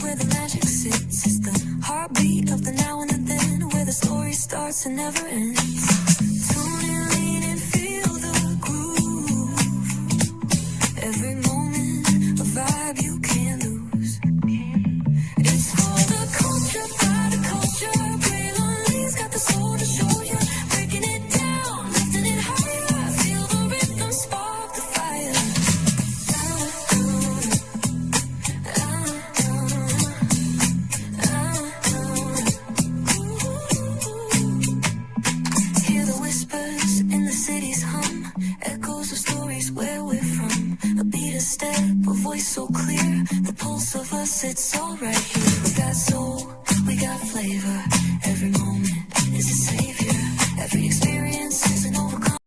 where the magic sits. It's the heartbeat of the now and the then, where the story starts and never ends. Tune in, lean and feel the groove. Every moment, a vibe you can't lose. It's for the culture, by the culture. Braylon got the soul to show you. Breaking it down, lifting it higher. Feel the rhythm, spark the fire. Hear the whispers in the city's hum. Echoes of stories where we're from. A beat, a step, a voice so clear. The pulse of us, it's all right here. We got soul, we got flavor. Every moment is a savior. Every experience is an overcome.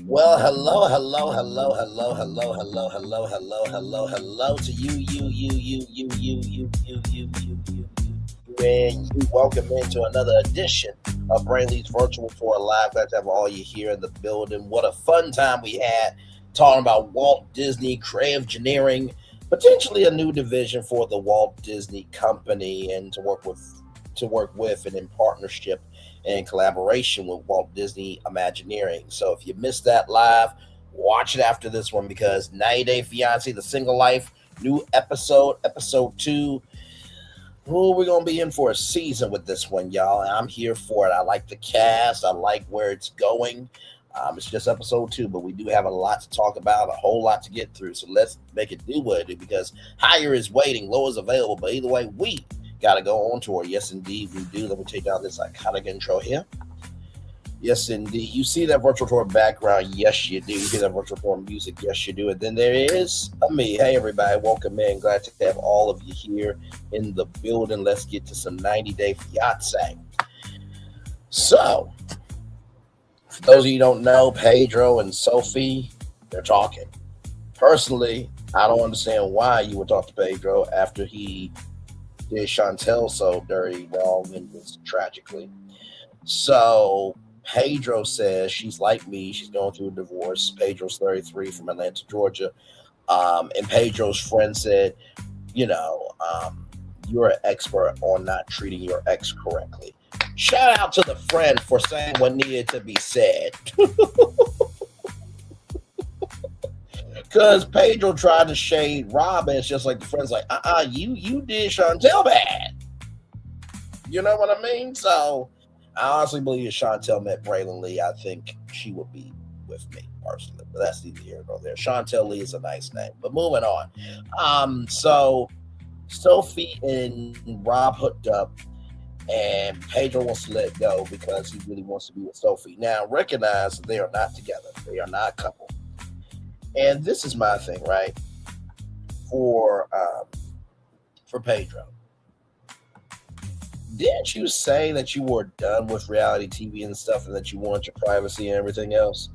Well, hello to you, and you. Welcome into another edition of Brainley's Virtual Tour Live. Glad to have all you here in the building. What a fun time we had talking about Walt Disney creative engineering, potentially a new division for the Walt Disney Company, and to work with and in partnership and collaboration with Walt Disney Imagineering. So if you missed that live, watch it after this one, because 90 Day Fiance, The Single Life, new episode 2. We're going to be in for a season with this one, y'all. And I'm here for it. I like the cast. I like where it's going. It's just episode 2, but we do have a lot to talk about, a whole lot to get through. So let's make it do what it do, because higher is waiting, low is available. But either way, we got to go on tour. Yes, indeed, we do. Let me take down this iconic intro here. Yes, indeed. You see that virtual tour background? Yes, you do. You hear that virtual tour music? Yes, you do. And then there is me. Hey, everybody. Welcome in. Glad to have all of you here in the building. Let's get to some 90 Day Fiance. So, for those of you who don't know, Pedro and Sophie, they're talking. Personally, I don't understand why you would talk to Pedro after he did Chantel so dirty, wrong, and just tragically. So Pedro says she's like me. She's going through a divorce. Pedro's 33 from Atlanta, Georgia. And Pedro's friend said, you're an expert on not treating your ex correctly. Shout out to the friend for saying what needed to be said. Because Pedro tried to shade Rob, and it's just like the friend's like, you did Chantel bad. You know what I mean? So I honestly believe if Chantel met Braylon Lee, I think she would be with me personally. But that's neither here nor there. Chantel Lee is a nice name. But moving on. So Sophie and Rob hooked up, and Pedro wants to let go because he really wants to be with Sophie. Now, recognize they are not together. They are not a couple. And this is my thing, right? For Pedro. Didn't you say that you were done with reality TV and stuff, and that you want your privacy and everything else?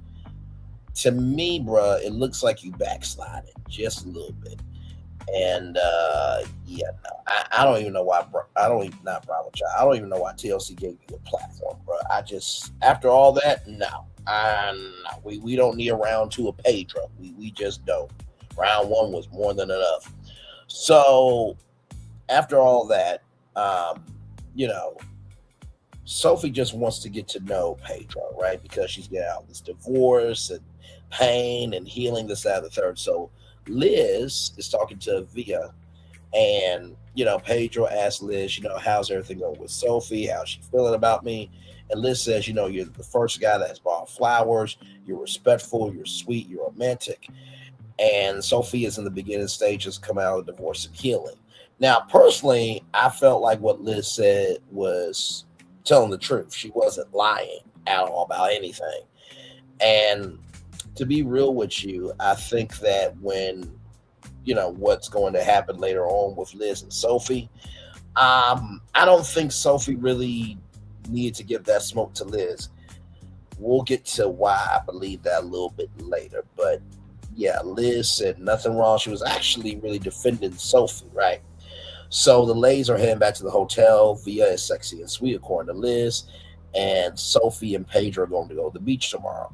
To me, bruh, it looks like you backslided just a little bit. And I don't even know why. I don't even know why TLC gave you a platform, bro. After all that, no. We don't need a round 2 of Pedro. We just don't. Round 1 was more than enough. So after all that, Sophie just wants to get to know Pedro, right? Because she's getting out of this divorce and pain and healing, this, that, and the third. So Liz is talking to Via, and Pedro asks Liz, how's everything going with Sophie? How's she feeling about me? And Liz says, you're the first guy that's bought flowers. You're respectful. You're sweet. You're romantic. And Sophie is in the beginning stages coming out of divorce and healing. Now, personally, I felt like what Liz said was telling the truth. She wasn't lying at all about anything. And to be real with you, I think that when, what's going to happen later on with Liz and Sophie, I don't think Sophie really needed to give that smoke to Liz. We'll get to why I believe that a little bit later. But yeah, Liz said nothing wrong. She was actually really defending Sophie, right? So the ladies are heading back to the hotel. Via is sexy and sweet, according to Liz. And Sophie and Pedro are going to go to the beach tomorrow.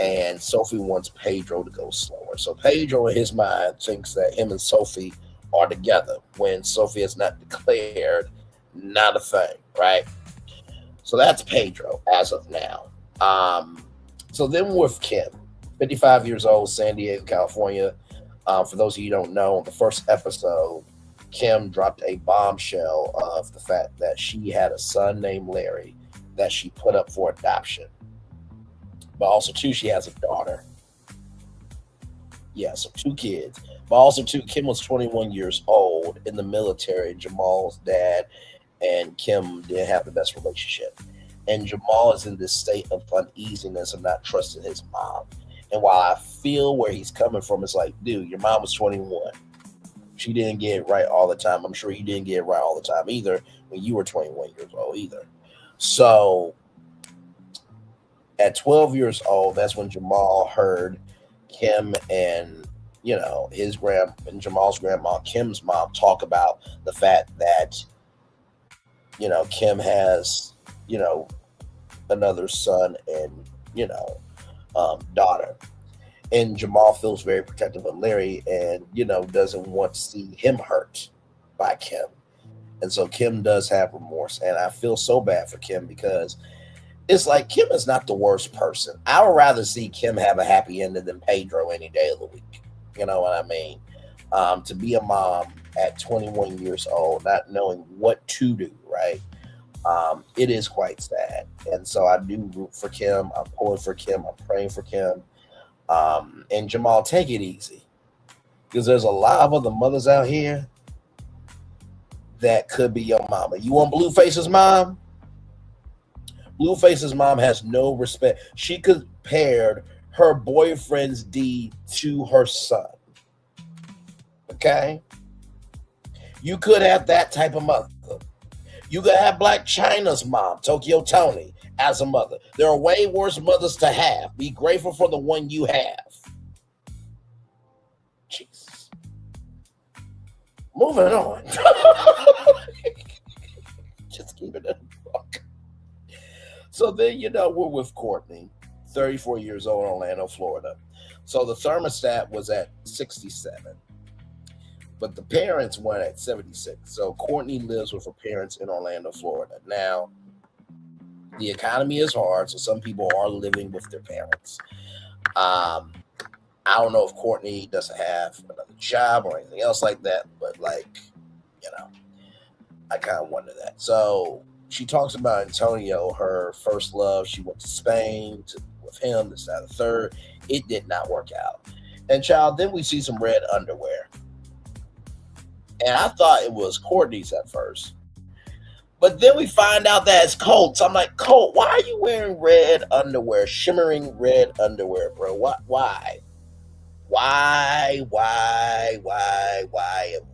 And Sophie wants Pedro to go slower. So Pedro, in his mind, thinks that him and Sophie are together when Sophie has not declared not a thing, right? So that's Pedro as of now. So then with Kim, 55 years old, San Diego, California. For those of you who don't know, on the first episode, Kim dropped a bombshell of the fact that she had a son named Larry that she put up for adoption. But also, too, she has a daughter. Yeah, so 2 kids. But also, too, Kim was 21 years old in the military. Jamal's dad and Kim didn't have the best relationship. And Jamal is in this state of uneasiness of not trusting his mom. And while I feel where he's coming from, it's like, dude, your mom was 21. She didn't get it right all the time. I'm sure you didn't get it right all the time either when you were 21 years old either. So at 12 years old, that's when Jamal heard Kim and, and Jamal's grandma, Kim's mom, talk about the fact that, Kim has, another son and, daughter. And Jamal feels very protective of Larry and, doesn't want to see him hurt by Kim. And so Kim does have remorse. And I feel so bad for Kim because it's like Kim is not the worst person. I would rather see Kim have a happy ending than Pedro any day of the week. You know what I mean? To be a mom at 21 years old, not knowing what to do, right? It is quite sad. And so I do root for Kim. I'm pulling for Kim. I'm praying for Kim. And Jamal, take it easy. Because there's a lot of other mothers out here that could be your mama. You want Blueface's mom? Blueface's mom has no respect. She compared her boyfriend's deed to her son. Okay? You could have that type of mother. You could have Black China's mom, Tokyo Tony, as a mother. There are way worse mothers to have. Be grateful for the one you have. Jesus. Moving on. Just keep it in the book. So then, we're with Courtney, 34 years old, in Orlando, Florida. So the thermostat was at 67. But the parents went at 76. So Courtney lives with her parents in Orlando, Florida. Now, the economy is hard, so some people are living with their parents. I don't know if Courtney doesn't have another job or anything else like that, but I kind of wonder that. So she talks about Antonio, her first love. She went to Spain with him, this, that, the third. It did not work out. And child, then we see some red underwear. And I thought it was Courtney's at first. But then we find out that it's Colts. I'm like, Colt, why are you wearing red underwear, shimmering red underwear, bro? What? Why? And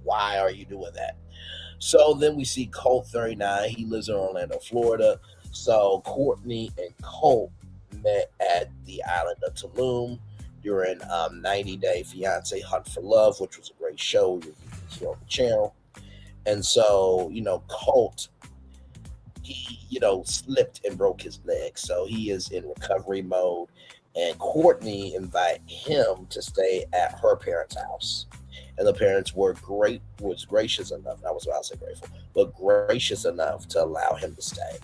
why are you doing that? So then we see Colt 39. He lives in Orlando, Florida. So Courtney and Colt met at the island of Tulum during 90 Day Fiance Hunt for Love, which was a great show you can see on the channel. And so, Colt, he, slipped and broke his leg. So he is in recovery mode. And Courtney invited him to stay at her parents' house. And the parents was gracious enough. I was about to say grateful, but gracious enough to allow him to stay.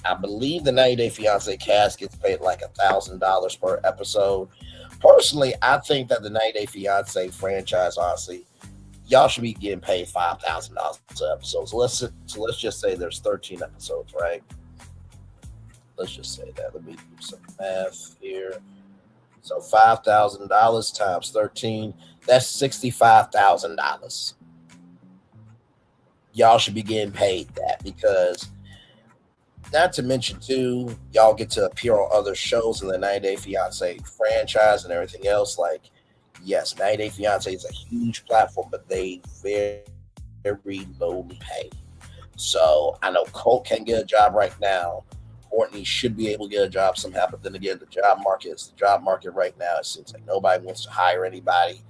I believe the 90 Day Fiance cast gets paid like $1,000 per episode. Personally, I think that the 90 Day Fiance franchise, honestly, y'all should be getting paid $5,000 per episode. So let's just say there's 13 episodes, right? Let's just say that. Let me do some math here. So $5,000 times 13, that's $65,000. Y'all should be getting paid that because, not to mention too, y'all get to appear on other shows in the 90 Day Fiance franchise and everything else. Like, yes, 90 Day Fiance is a huge platform, but they very, very lowly pay. So I know Colt can get a job right now. Courtney should be able to get a job somehow, but then again, the job market is the job market right now. It seems like nobody wants to hire anybody.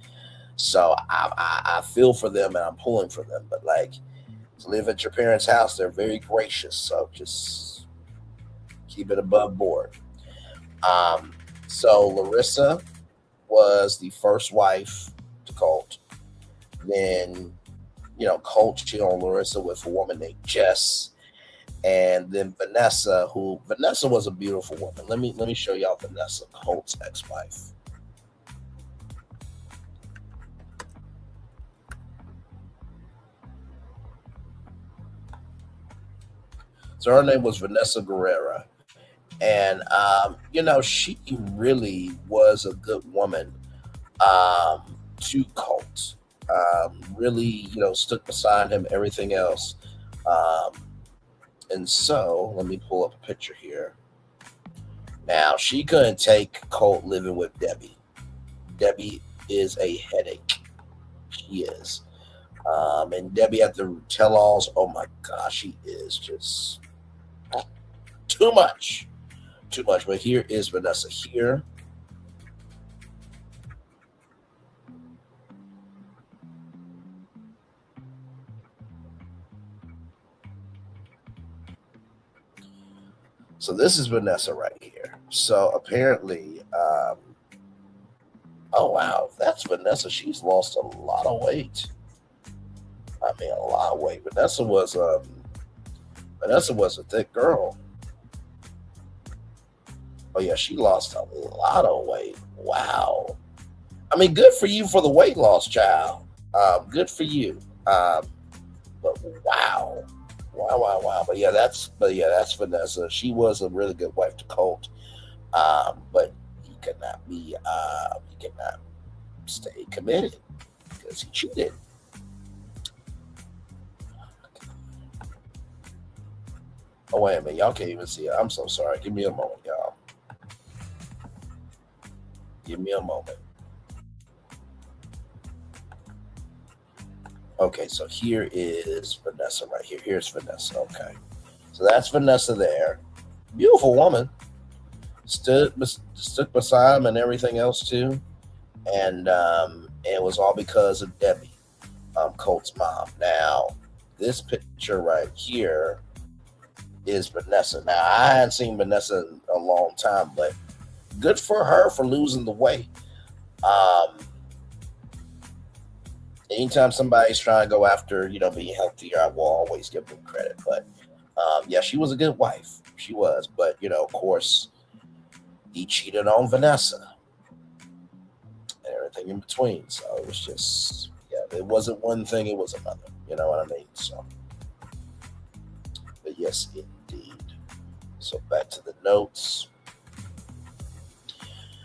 So I feel for them and I'm pulling for them. But like to live at your parents' house, they're very gracious. So just keep it above board. Um, so Larissa was the first wife to Colt. Then, Colt cheated on Larissa with a woman named Jess. And then Vanessa was a beautiful woman. Let me show y'all Vanessa, Colt's ex-wife. So her name was Vanessa Guerrera. And she really was a good woman to Colt. Really, stood beside him, everything else. Um, and so let me pull up a picture here. Now, she couldn't take Colt living with Debbie. Debbie is a headache. She is. And Debbie had the tell alls. Oh my gosh, she is just too much. Too much. But here is Vanessa here. So this is Vanessa right here. So apparently, oh wow, that's Vanessa. She's lost a lot of weight. I mean, a lot of weight. Vanessa was a thick girl. Oh yeah, she lost a lot of weight. Wow. I mean, good for you for the weight loss, child. Good for you. But wow, wow. But yeah, that's Vanessa. She was a really good wife to Colt. But he cannot stay committed because he cheated. Oh wait a minute, y'all can't even see it. I'm so sorry. Give me a moment, y'all. Give me a moment. Okay, so here is Vanessa right here. Here's Vanessa. Okay, so that's Vanessa there. Beautiful woman. Stood beside him and everything else too, and it was all because of Debbie, Colt's mom. Now, this picture right here is Vanessa. Now, I hadn't seen Vanessa in a long time, but good for her for losing the weight. Um, Anytime somebody's trying to go after, being healthier, I will always give them credit. But yeah, she was a good wife. She was. But, of course, he cheated on Vanessa and everything in between. So it was just, yeah, it wasn't one thing, it was another. You know what I mean? So, but yes, indeed. So back to the notes.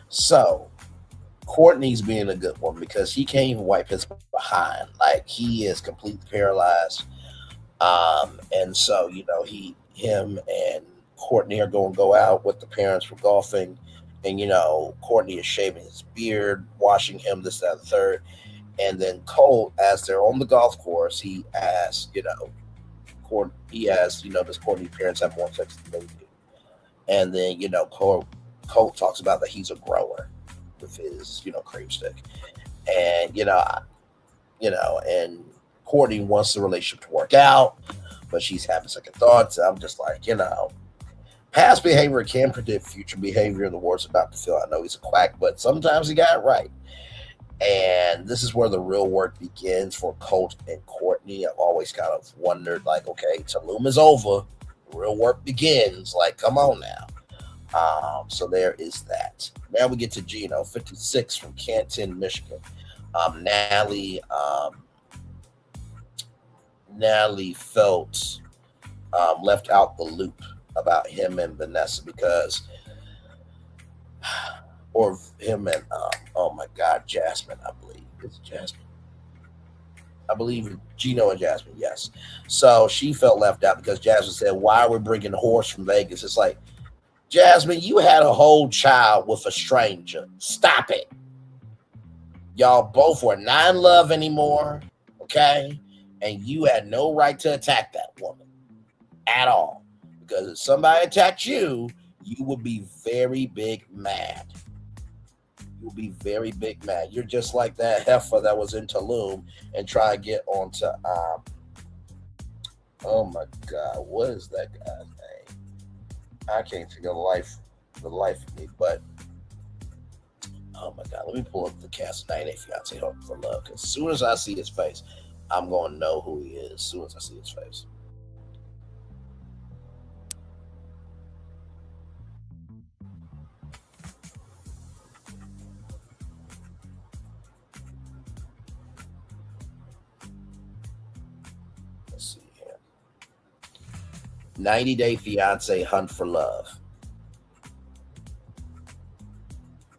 So, Courtney's being a good one because he can't even wipe his behind. Like he is completely paralyzed. And so, him and Courtney are going to go out with the parents for golfing. And, Courtney is shaving his beard, washing him, this, that, and the third. And then Cole, as they're on the golf course, he asks, does Courtney's parents have more sex than they do? And then, Cole talks about that he's a grower with his, cream stick. And, and Courtney wants the relationship to work out, but she's having second thoughts. I'm just like, past behavior can predict future behavior. The words about to feel. I know he's a quack, but sometimes he got it right. And this is where the real work begins for Colt and Courtney. I've always kind of wondered, like, okay, Tulum is over. Real work begins. Like, come on now. So there is that. Now we get to Gino, 56 from Canton, Michigan. Natalie felt left out the loop about him and Vanessa because, or him and, oh my God, Jasmine, I believe. It's Jasmine. I believe Gino and Jasmine, yes. So she felt left out because Jasmine said, why are we bringing the horse from Vegas? It's like, Jasmine, you had a whole child with a stranger. Stop it. Y'all both were not in love anymore, okay? And you had no right to attack that woman at all Because if somebody attacked you, you would be very big mad. You'll be very big mad. You're just like that heifer that was in Tulum and try to get onto oh my god, what is that guy's name? I can't think of the life of me, but oh my god, let me pull up the cast of 90 Fiance Hope for Love. Because as soon as I see his face, I'm gonna know who he is as soon as I see his face. Let's see here. 90 Fiance Hunt for Love.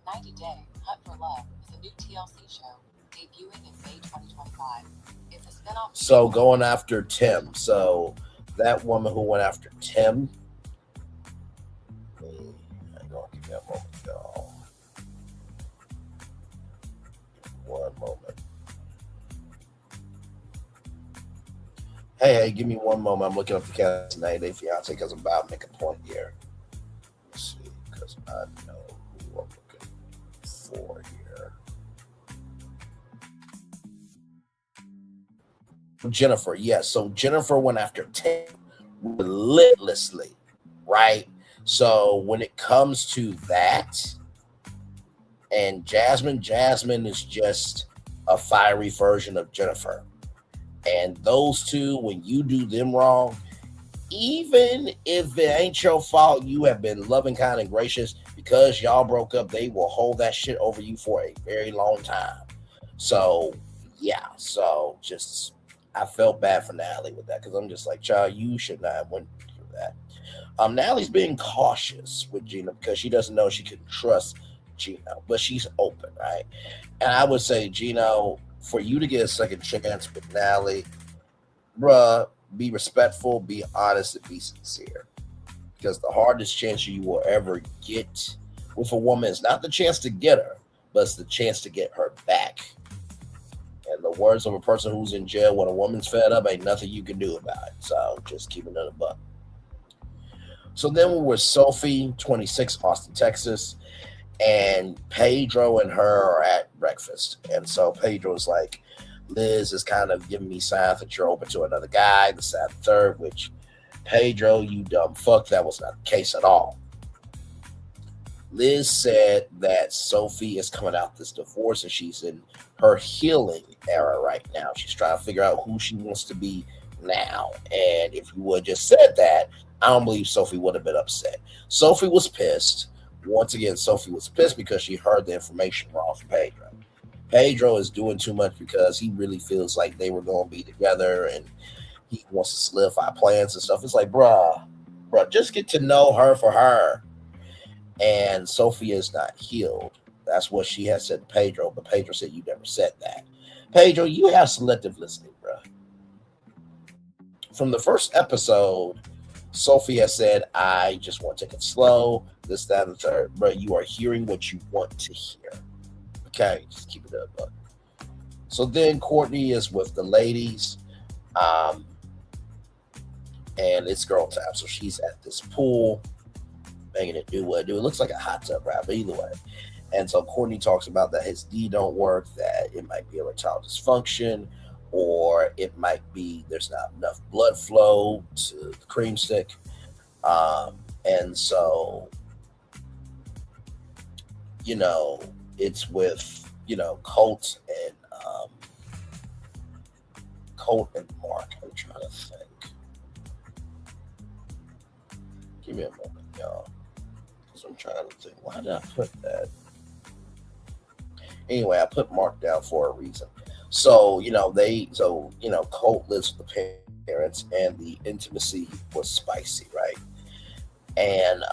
90-Day Hunt for Love is a new TLC show debuting in May 2025. It's a spin-off. So going after Tim. So that woman who went after Tim. Hang on, give me a moment, y'all. One moment. Hey, give me one moment. I'm looking up the cast of 90 Fiance because I'm about to make a point here. Let's see, because I know who I'm looking for here. Jennifer, yes. So Jennifer went after Tim relentlessly, right? So when it comes to that, and Jasmine is just a fiery version of Jennifer. And those two, when you do them wrong, even if it ain't your fault, you have been loving, kind, and gracious because y'all broke up, they will hold that shit over you for a very long time. So, yeah. So, just, I felt bad for Natalie with that because I'm just like, child, you should not have went through that. Natalie's being cautious with Gino because she doesn't know she can trust Gino, but she's open, right? And I would say, Gino, for you to get a second chance with Natalie, bruh, be respectful, be honest, and be sincere. Because the hardest chance you will ever get with a woman is not the chance to get her, but it's the chance to get her back. And the words of a person who's in jail when a woman's fed up, ain't nothing you can do about it. So just keep it in the buck. So then we were Sophie, 26, Austin, Texas. And Pedro and her are at breakfast. And so Pedro's like, Liz is kind of giving me signs that you're open to another guy, the sad third, which Pedro, you dumb fuck, that was not the case at all. Liz said that Sophie is coming out this divorce and she's in her healing era right now. She's trying to figure out who she wants to be now. And if you would have just said that, I don't believe Sophie would have been upset. Sophie was pissed. Once again, Sophie was pissed because she heard the information wrong from Pedro. Pedro is doing too much because he really feels like they were going to be together and he wants to solidify plans and stuff. It's like, bruh, just get to know her for her. And Sophie is not healed. That's what she has said to Pedro, but Pedro said you never said that. Pedro, you have selective listening, bruh. From the first episode, Sophie has said, I just want to take it slow, this, that, and the third. But you are hearing what you want to hear. Okay, just keep it up. So then Courtney is with the ladies. And it's girl time. So she's at this pool, making it do what it do. It looks like a hot tub, right? But either way. And so Courtney talks about that his D don't work, that it might be erectile dysfunction, or it might be there's not enough blood flow to the cream stick. And so, it's with, Colt and Mark. I'm trying to think. Give me a moment, y'all. Because I'm trying to think. Why did I put that? Anyway, I put Mark down for a reason. So, Colt lives with the parents and the intimacy was spicy, right? And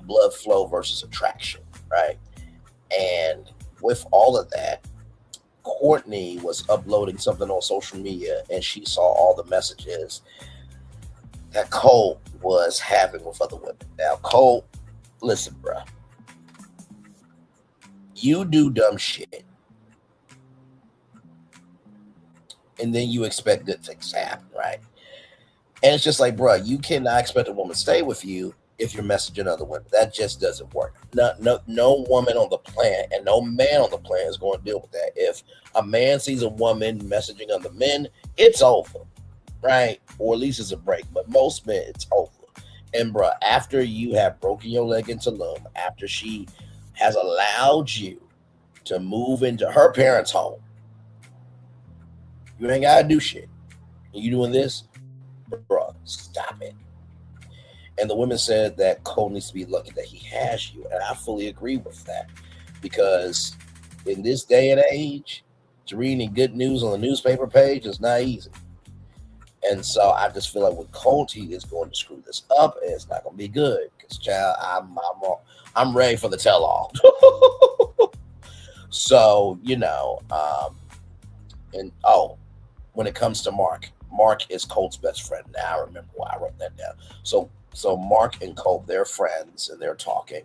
blood flow versus attraction, right? And with all of that, Courtney was uploading something on social media and she saw all the messages that Colt was having with other women. Now, Colt, listen, bro. You do dumb shit. And then you expect good things to happen, right? And it's just like, bro, you cannot expect a woman to stay with you if you're messaging other women. That just doesn't work. No woman on the planet and no man on the planet is going to deal with that. If a man sees a woman messaging other men, it's over, right? Or at least it's a break. But most men, it's over. And bro, after you have broken your leg into Tulum, after she has allowed you to move into her parents' home, you ain't gotta do shit. And you doing this, bro, stop it. And the women said that Cole needs to be lucky that he has you. And I fully agree with that. Because in this day and age, to read any good news on the newspaper page is not easy. And so I just feel like with Colt, he is going to screw this up, and it's not going to be good. Because, child, I'm ready for the tell-all. So, when it comes to Mark is Colt's best friend. Now I remember why I wrote that down. So Mark and Colt, they're friends, and they're talking.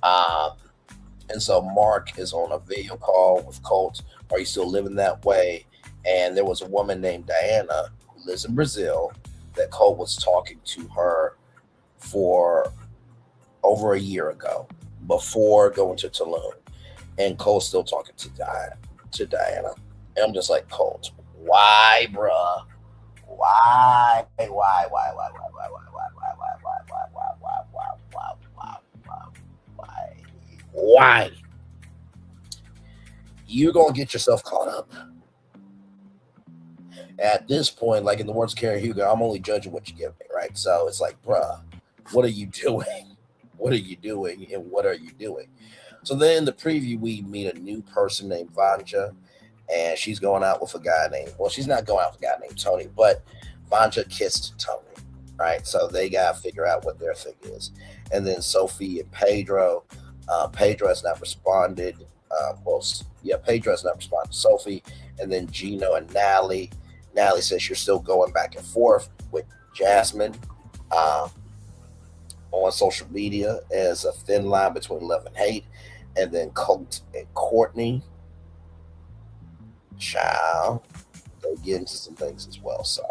And so Mark is on a video call with Colt. Are you still living that way? And there was a woman named Diana who lives in Brazil that Colt was talking to her for over a year ago before going to Tulum. And Colt's still talking to Diana. And I'm just like, Colt, why, bruh? Why? You're gonna get yourself caught up. At this point, like in the words of Karen Hugo, I'm only judging what you give me, right? So it's like, bruh, what are you doing? What are you doing? And what are you doing? So then in the preview, we meet a new person named Vanja, and she's going out with a guy named, well, she's not going out with a guy named Tony, but Vanja kissed Tony, right? So they got to figure out what their thing is. And then Sophie and Pedro, Pedro has not responded. Pedro has not responded to Sophie. And then Gino and Natalie. Natalie says you're still going back and forth with Jasmine on social media as a thin line between love and hate. And then Colt and Courtney, child, they get into some things as well. So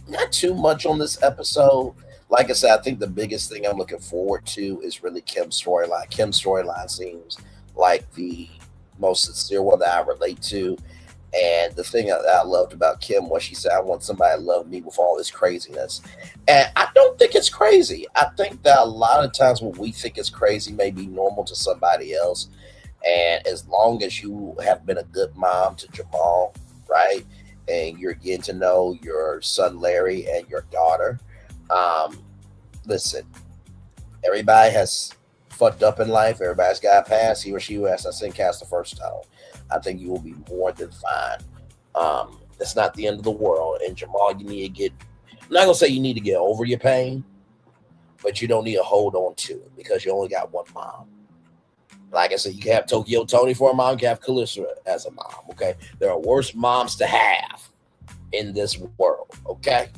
not too much on this episode. Like I said, I think the biggest thing I'm looking forward to is really Kim's storyline. Kim's storyline seems like the most sincere one that I relate to. And the thing that I loved about Kim was she said, I want somebody to love me with all this craziness. And I don't think it's crazy. I think that a lot of times what we think is crazy may be normal to somebody else. And as long as you have been a good mom to Jamal, right, and you're getting to know your son Larry and your daughter, listen, everybody has fucked up in life. Everybody's got a past. He or she who has not sin cast the first stone. I think you will be more than fine. It's not the end of the world. And Jamal, you need to get, I'm not going to say you need to get over your pain, but you don't need to hold on to it because you only got one mom. Like I said, you can have Tokyo Tony for a mom, you can have Calissa as a mom, okay? There are worse moms to have in this world, okay?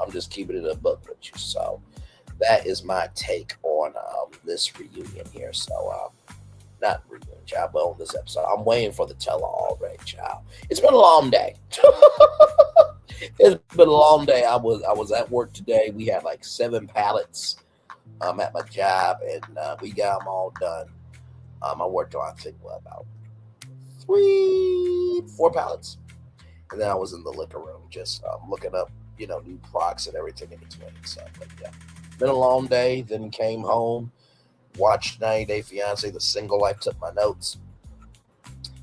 I'm just keeping it a book with you. So that is my take on this reunion here. So, not reunion, child, but on this episode. I'm waiting for the tell-all already, child. It's been a long day. It's been a long day. I was at work today. We had like 7 pallets at my job, and we got them all done. I worked on, I think, about 4 pallets. And then I was in the liquor room just looking up, new products and everything in between. So, but yeah, been a long day. Then came home, watched 90 Day Fiance, The Single Life, took my notes.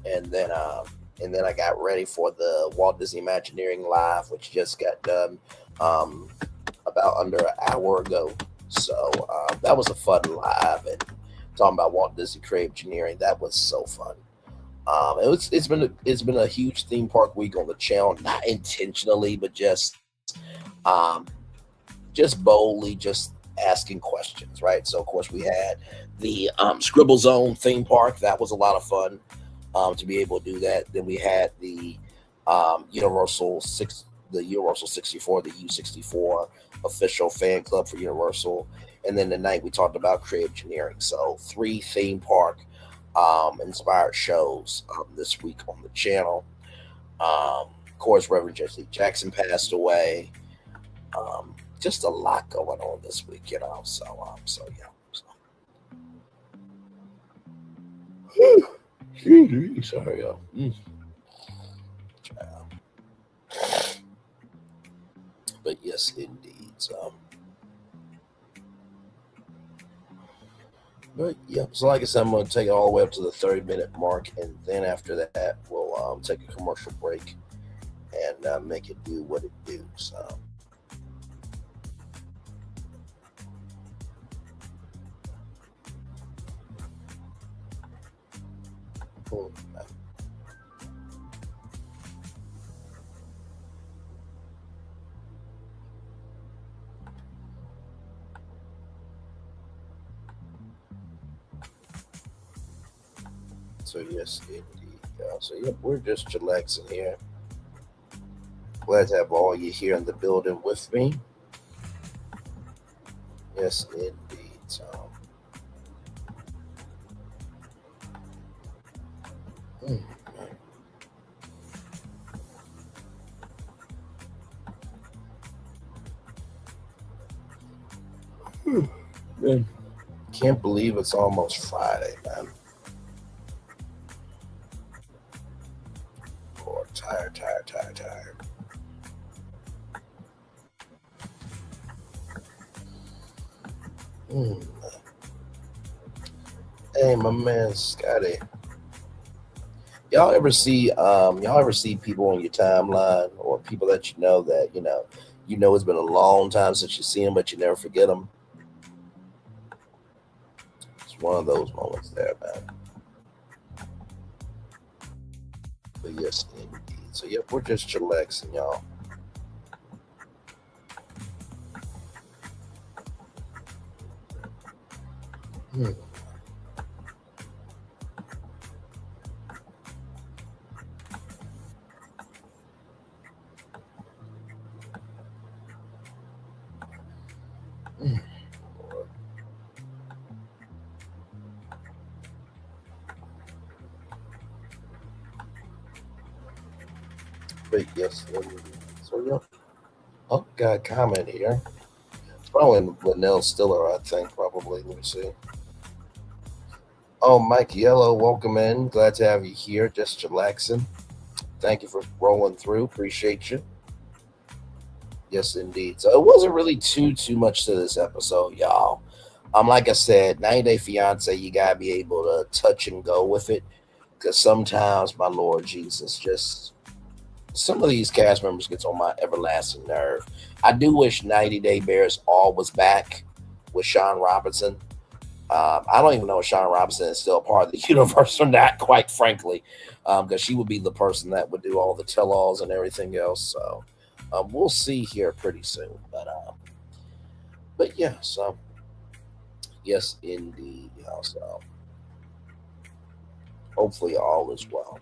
And then I got ready for the Walt Disney Imagineering Live, which just got done about under an hour ago. So that was a fun live, and talking about Walt Disney Creative Engineering, that was so fun. It's been a huge theme park week on the channel, not intentionally, but just boldly just asking questions, right? So of course we had the Scribble Zone theme park. That was a lot of fun to be able to do that. Then we had the Universal 64, the U64 official fan club for Universal. And then tonight we talked about creative engineering. So 3 theme park inspired shows this week on the channel. Of course, Reverend Jesse Jackson passed away. Just a lot going on this week, so yeah. So. Sorry, y'all. But yes, indeed. But yeah, so like I said, I'm going to take it all the way up to the 30-minute mark, and then after that, we'll take a commercial break and make it do what it do. So. So yes, indeed. So yeah, we're just chillaxing here. Glad to have all you here in the building with me. Yes, indeed. So, mm, man, can't believe it's almost Friday, man. Oh, tired. Mm. Hey, my man Scotty. Y'all ever see people on your timeline or people that you know it's been a long time since you see them, but you never forget them. It's one of those moments there, man. But yes, indeed. So yep, we're just chillaxing, y'all. Hmm. Hmm. But yes, indeed. So yep. Oh, got a comment here. It's probably Linnell Stiller, I think. Probably. Let me see. Oh, Mike Yellow, welcome in. Glad to have you here. Just chillaxing. Thank you for rolling through. Appreciate you. Yes, indeed. So it wasn't really too much to this episode, y'all. Like I said, 90 Day Fiance, you gotta be able to touch and go with it, because sometimes, my Lord Jesus, just some of these cast members gets on my everlasting nerve. I do wish 90 Day Bears all was back with Sean Robinson. I don't even know if Sean Robinson is still a part of the universe or not, quite frankly, because she would be the person that would do all the tell-alls and everything else. So we'll see here pretty soon. But yeah, so yes, indeed. So hopefully all is well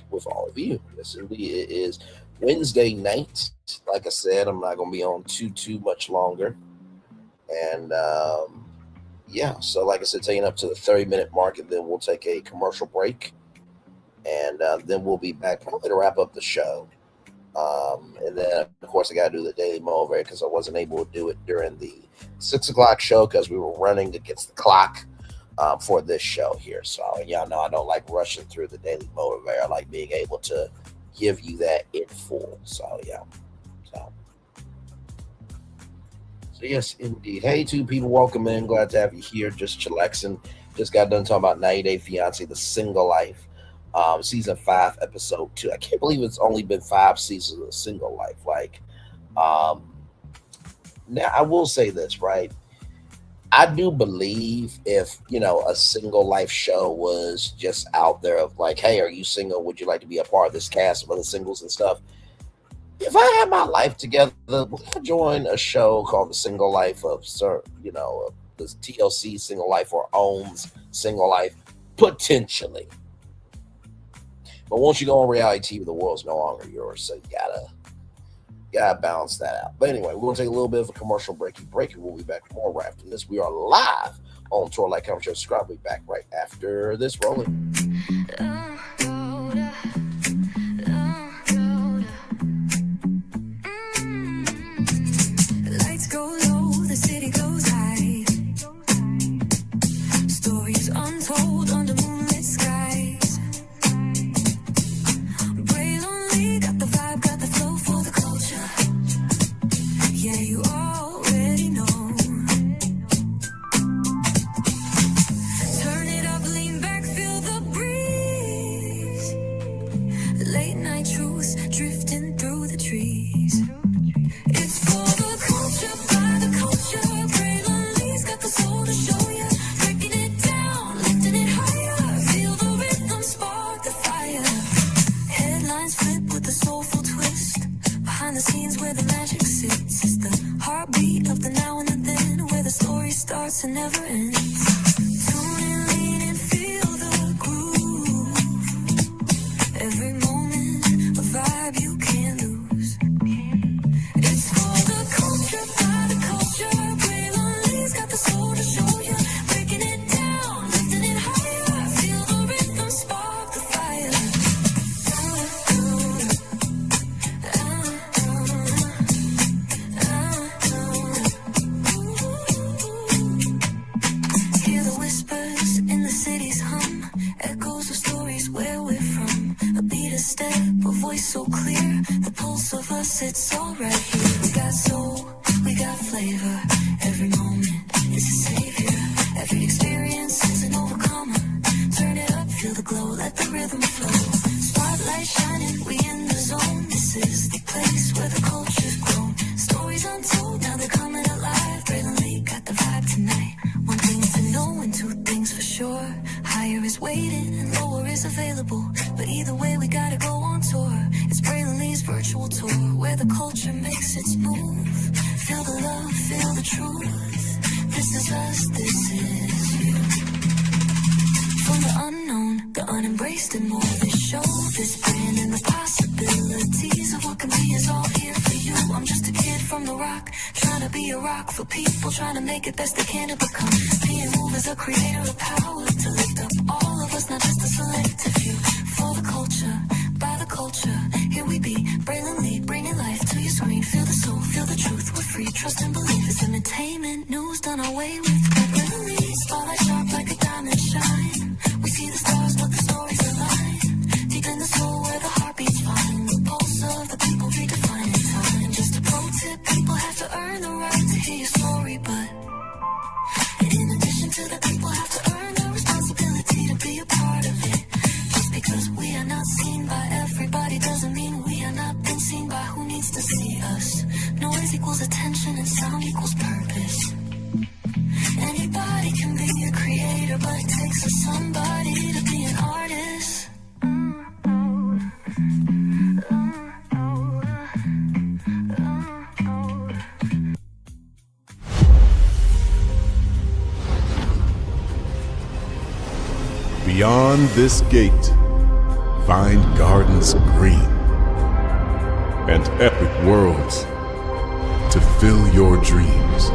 with all of you. Yes, indeed. It is Wednesday night. Like I said, I'm not going to be on too much longer. And yeah, so like I said, taking up to the 30-minute mark, and then we'll take a commercial break. And then we'll be back probably to wrap up the show. And then, of course, I got to do the Daily Motivator because I wasn't able to do it during the 6 o'clock show because we were running against the clock for this show here. So, y'all know I don't like rushing through the Daily Motivator. I like being able to give you that in full. So, yeah. So yes, indeed. Hey, two people, welcome in. Glad to have you here. Just chillaxing. Just got done talking about 90 Day Fiance, The Single Life. Season 5, episode 2. I can't believe it's only been 5 seasons of Single Life. Now I will say this, right? I do believe if a Single Life show was just out there of like, hey, are you single? Would you like to be a part of this cast of other singles and stuff? If I had my life together, would I join a show called The Single Life of the TLC Single Life or OWN's Single Life? Potentially. But once you go on reality TV, the world's no longer yours, so you gotta balance that out. But anyway, we're gonna take a little bit of a commercial breaky break, and we'll be back more right after this. We are live on Tour Like Cover Show. Subscribe. We'll be back right after this. Rolling. ends. Tune in, lean and feel the groove. Every moment, a vibe you can't lose. It's for the culture, by the culture. Braylon's got the soul to show you. Breaking it down, lifting it higher. Feel the rhythm, spark the fire. Hear the whispers in the city's hum. Echoes of stories where we're from. A beat, a step, a voice so clear. The pulse of us, it's all right here. We got soul, we got flavor. Every moment is a savior. Every experience is an overcomer. Turn it up, feel the glow, let the rhythm flow. Spotlight shining, we in the zone. This is the place where the culture's grown. Stories untold, now they're coming alive. Braylon Lee got the vibe tonight. One thing to know and two things for sure. Higher is waiting and lower is available. But either way, we gotta go on tour. It's Braylon Lee's virtual tour, where the culture makes its move. Feel the love, feel the truth. This is us, this is you. From the unknown, the unembraced and more. This show, this brand and the possibilities of what can be is all here for you. I'm just a kid from the rock, trying to be a rock for people, trying to make it best they can to become. Being moved as a creator of power to lift up all of us, not just a selective few. For the culture, by the culture, here we be. Braylon Lee, bringing life to your screen. Feel the soul, feel the truth, we're free. Trust and believe it's entertainment, news done our way with. Braylon Lee, spotlight sharp like a diamond shine. We see the stars, but the stories align. Deep in the soul where the heartbeats find. The pulse of the people redefining time. Just a pro tip, people have to earn the right to hear your story, but in addition to that, people have to earn the responsibility to be a part of it. Just because we are not seen by everybody doesn't mean we are not been seen by who needs to see us. Noise equals attention and sound equals purpose. Anybody can be a creator, but it takes a somebody to be an artist. Beyond this gate, find gardens green and epic worlds to fill your dreams.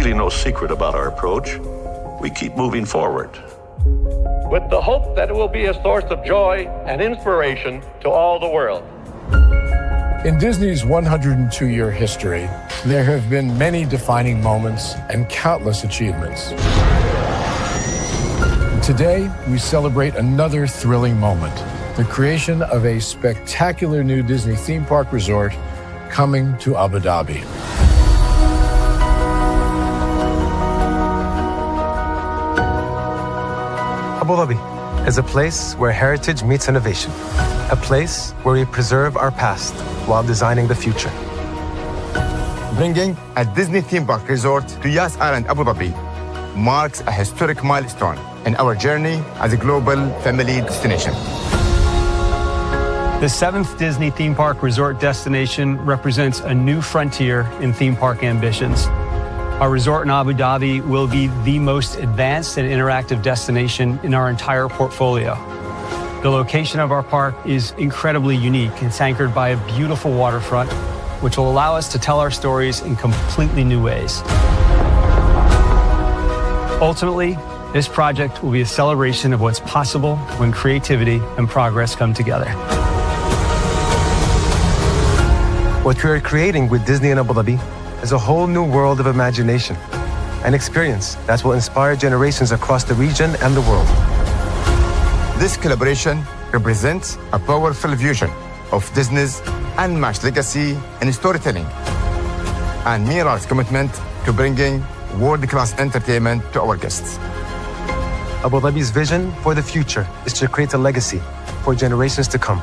really no secret about our approach. We keep moving forward, with the hope that it will be a source of joy and inspiration to all the world. In Disney's 102-year history, there have been many defining moments and countless achievements. Today, we celebrate another thrilling moment, the creation of a spectacular new Disney theme park resort coming to Abu Dhabi. Abu Dhabi is a place where heritage meets innovation, a place where we preserve our past while designing the future. Bringing a Disney theme park resort to Yas Island, Abu Dhabi, marks a historic milestone in our journey as a global family destination. The 7th Disney theme park resort destination represents a new frontier in theme park ambitions. Our resort in Abu Dhabi will be the most advanced and interactive destination in our entire portfolio. The location of our park is incredibly unique. It's anchored by a beautiful waterfront, which will allow us to tell our stories in completely new ways. Ultimately, this project will be a celebration of what's possible when creativity and progress come together. What we are creating with Disney in Abu Dhabi is a whole new world of imagination, an experience that will inspire generations across the region and the world. This collaboration represents a powerful fusion of Disney's unmatched legacy in storytelling and Mirar's commitment to bringing world-class entertainment to our guests. Abu Dhabi's vision for the future is to create a legacy for generations to come.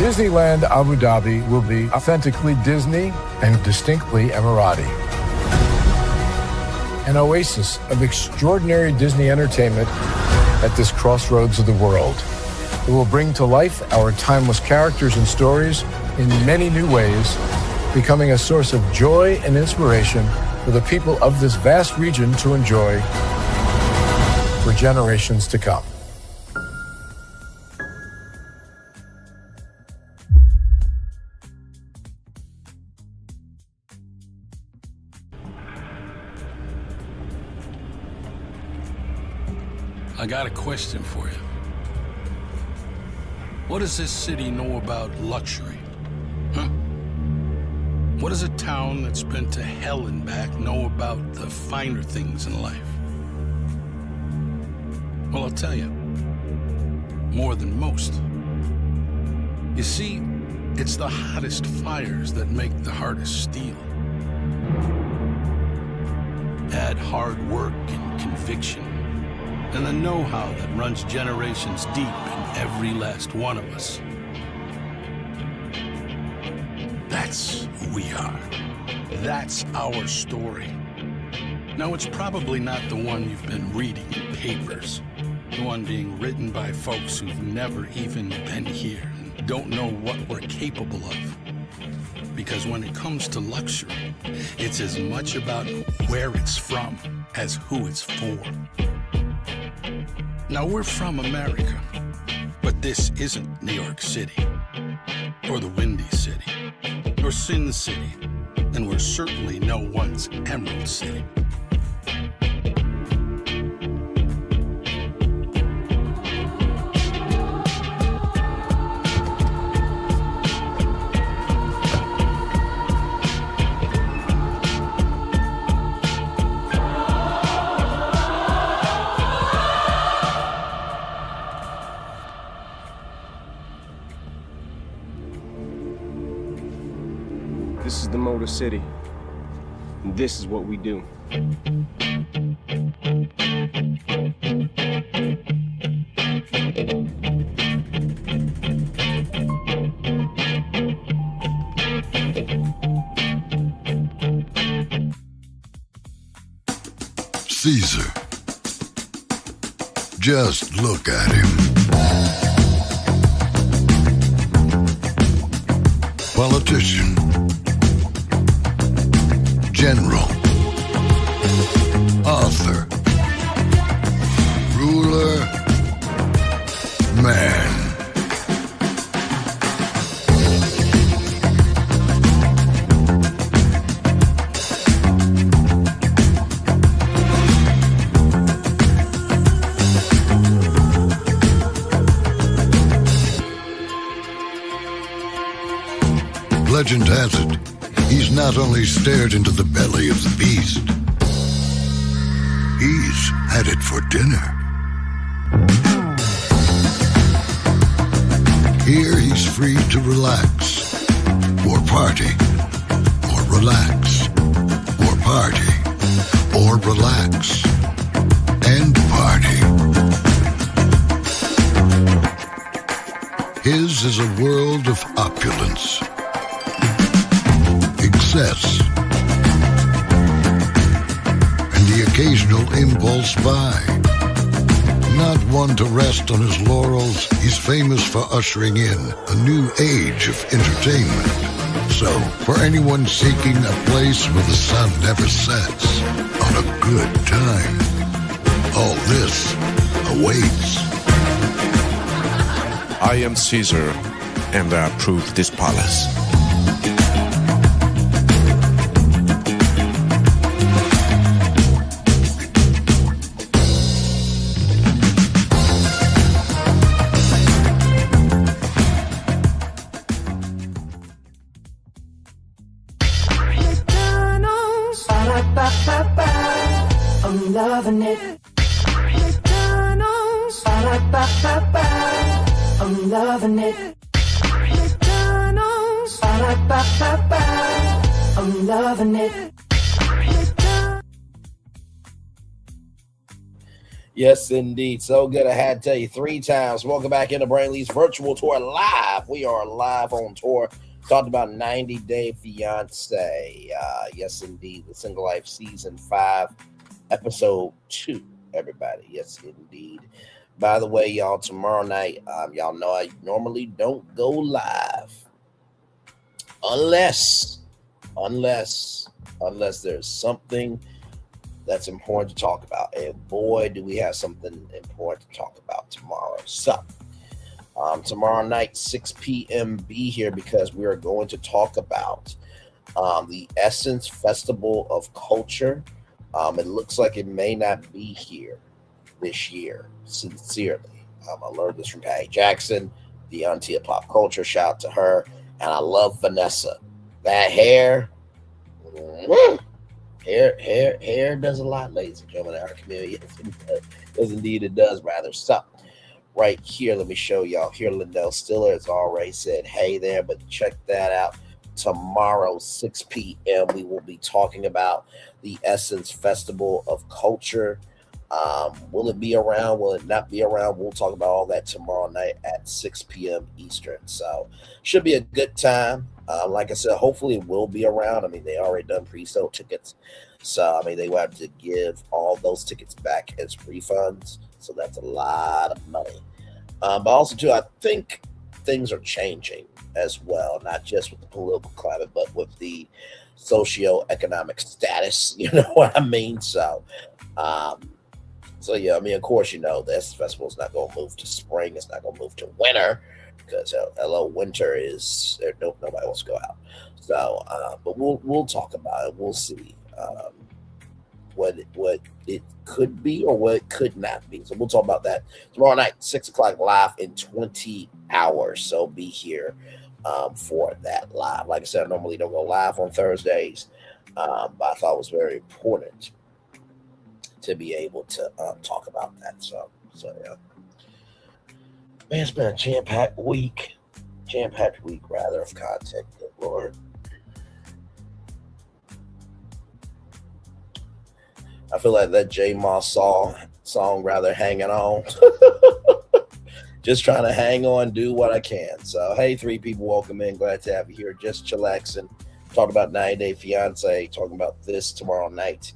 Disneyland Abu Dhabi will be authentically Disney and distinctly Emirati. An oasis of extraordinary Disney entertainment at this crossroads of the world. It will bring to life our timeless characters and stories in many new ways, becoming a source of joy and inspiration for the people of this vast region to enjoy for generations to come. I got a question for you. What does this city know about luxury? Huh? What does a town that's been to hell and back know about the finer things in life? Well, I'll tell you, more than most. You see, it's the hottest fires that make the hardest steel. Add hard work and conviction, and the know-how that runs generations deep in every last one of us. That's who we are. That's our story. Now, it's probably not the one you've been reading in papers, the one being written by folks who've never even been here and don't know what we're capable of. Because when it comes to luxury, it's as much about where it's from as who it's for. Now, we're from America, but this isn't New York City, or the Windy City, or Sin City, and we're certainly no one's Emerald City. This is the Motor City, and this is what we do. Caesar. Just look at him. Politician. General. Author. Ruler. Man. legend has it, he's not only stared into the belly of the beast, he's had it for dinner. Here he's free to relax, or party, or relax, or party, or relax, and party. His is a world of opulence, excess, and the occasional impulse buy. Not one to rest on his laurels, he's famous for ushering in a new age of entertainment. So, for anyone seeking a place where the sun never sets on a good time, all this awaits. I am Caesar, and I approve this palace. I'm loving it. McDonald's. I'm loving it. McDonald's. I'm loving it. Yes, indeed. So good. I had to tell you 3 times. Welcome back into Brainley's virtual tour live. We are live on tour. Talked about 90 Day Fiance. Yes, indeed. The Single Life Season 5, Episode 2, everybody. Yes, indeed. By the way, y'all, tomorrow night, y'all know I normally don't go live unless there's something that's important to talk about. And boy, do we have something important to talk about tomorrow. So, tomorrow night, 6 p.m., be here because we are going to talk about the Essence Festival of Culture. It looks like it may not be here this year, sincerely. I learned this from Patty Jackson, the auntie of pop culture. Shout out to her. And I love Vanessa. That hair, hair does a lot, ladies and gentlemen, in our community. Yes, indeed it does, rather. So, right here, let me show y'all. Here, Lindell Stiller has already said, hey there, but check that out. Tomorrow, 6 p.m., we will be talking about the Essence Festival of Culture. Will it be around? Will it not be around? We'll talk about all that tomorrow night at 6 p.m. Eastern. So, should be a good time. Like I said, hopefully it will be around. I mean, they already done pre-sale tickets. So, I mean, they will have to give all those tickets back as refunds. So, that's a lot of money. But also, too, I think things are changing as well, not just with the political climate, but with the socioeconomic status. You know what I mean? So, yeah, I mean, of course, you know, this festival is not going to move to spring. It's not going to move to winter because, hello, winter is there. Nobody wants to go out. So, but we'll talk about it. We'll see what it could be or what it could not be. So we'll talk about that tomorrow night, 6 o'clock live in 20 hours. So be here for that live. Like I said, I normally don't go live on Thursdays, but I thought it was very important to be able to talk about that. So yeah. Man, it's been a jam-packed week rather of content. Good Lord. I feel like that Jamal song rather hanging on. Just trying to hang on, do what I can. So, hey, 3 people, welcome in. Glad to have you here. Just chillaxing. Talk about 90 Day Fiance. Talking about this tomorrow night